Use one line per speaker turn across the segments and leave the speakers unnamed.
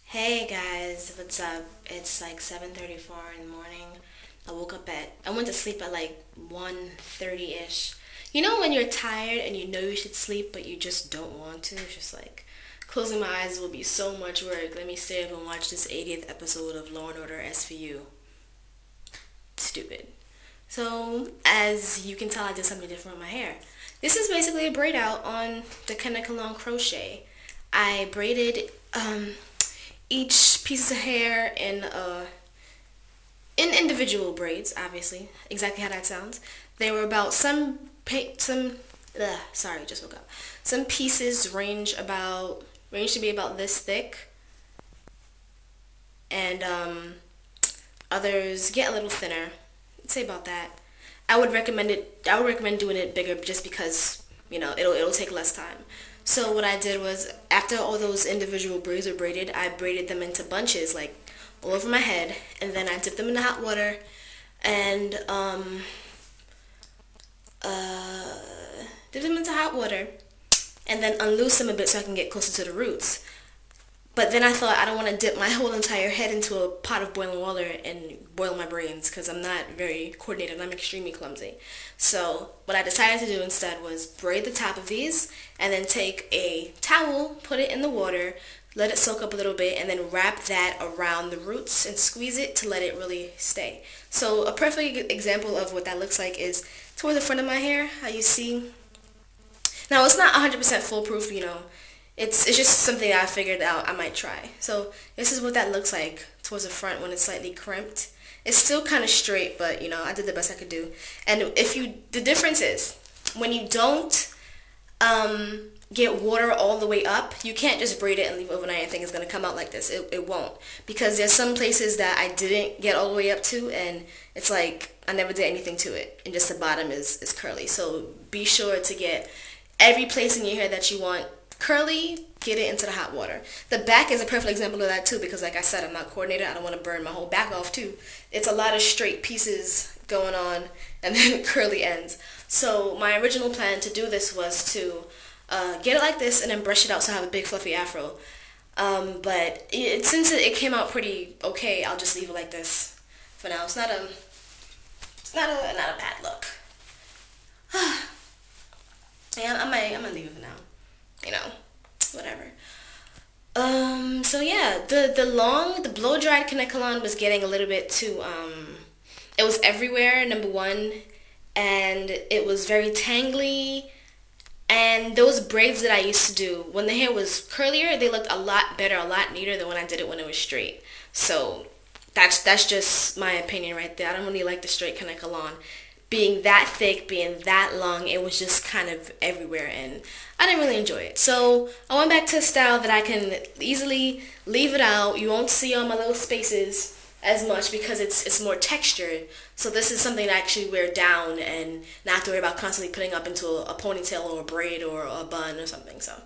Hey guys, what's up? It's like 7:34 in the morning. I went to sleep at like 1:30-ish. You know when you're tired and you know you should sleep but you just don't want to? It's just like closing my eyes will be so much work. Let me stay up and watch this 80th episode of Law and Order SVU. Stupid. So, as you can tell, I did something different with my hair. This is basically a braid out on the Kanekalon crochet. I braided each piece of hair in individual braids, obviously, exactly how that sounds. They were about sorry, just woke up. Some pieces range to be about this thick, and others get a little thinner. I'd say about that. I would recommend doing it bigger just because it'll take less time. So what I did was, after all those individual braids were braided, I braided them into bunches, like all over my head, and then I dipped them in the hot water and dip them into hot water and then unloose them a bit so I can get closer to the roots. But then I thought I don't want to dip my whole entire head into a pot of boiling water and boil my brains because I'm not very coordinated. I'm extremely clumsy. So what I decided to do instead was braid the top of these and then take a towel, put it in the water, let it soak up a little bit, and then wrap that around the roots and squeeze it to let it really stay. So a perfect example of what that looks like is toward the front of my hair, how you see. Now it's not 100% foolproof, It's just something I figured out I might try. So this is what that looks like towards the front when it's slightly crimped. It's still kind of straight, but I did the best I could do. And the difference is when you don't get water all the way up, you can't just braid it and leave it overnight and think it's gonna come out like this. It won't, because there's some places that I didn't get all the way up to, and it's like I never did anything to it, and just the bottom is curly. So be sure to get every place in your hair that you want curly, get it into the hot water. The back is a perfect example of that too, because like I said, I'm not coordinated. I don't want to burn my whole back off too. It's a lot of straight pieces going on and then curly ends. So my original plan to do this was to get it like this and then brush it out so I have a big fluffy afro. But since it came out pretty okay, I'll just leave it like this for now. It's not a bad look. Yeah, I'm gonna leave it for now. Whatever. So yeah, the blow-dried Kanekalon was getting a little bit too, it was everywhere, number one, and it was very tangly, and those braids that I used to do, when the hair was curlier, they looked a lot better, a lot neater than when I did it when it was straight. So that's just my opinion right there. I don't really like the straight Kanekalon. Being that thick, being that long, it was just kind of everywhere, and I didn't really enjoy it. So I went back to a style that I can easily leave it out. You won't see all my little spaces as much because it's more textured. So this is something to actually wear down and not have to worry about constantly putting up into a ponytail or a braid or a bun or something. So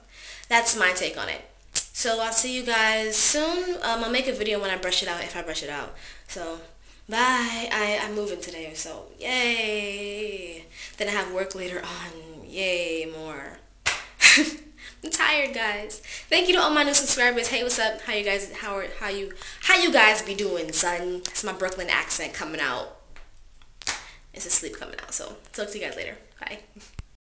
that's my take on it. So I'll see you guys soon. I'll make a video when I brush it out, if I brush it out. So bye. I'm moving today, so yay. Then I have work later on. Yay, more. I'm tired, guys. Thank you to all my new subscribers. Hey, what's up? How you guys be doing, son? It's my Brooklyn accent coming out. It's a sleep coming out. So talk to you guys later. Bye.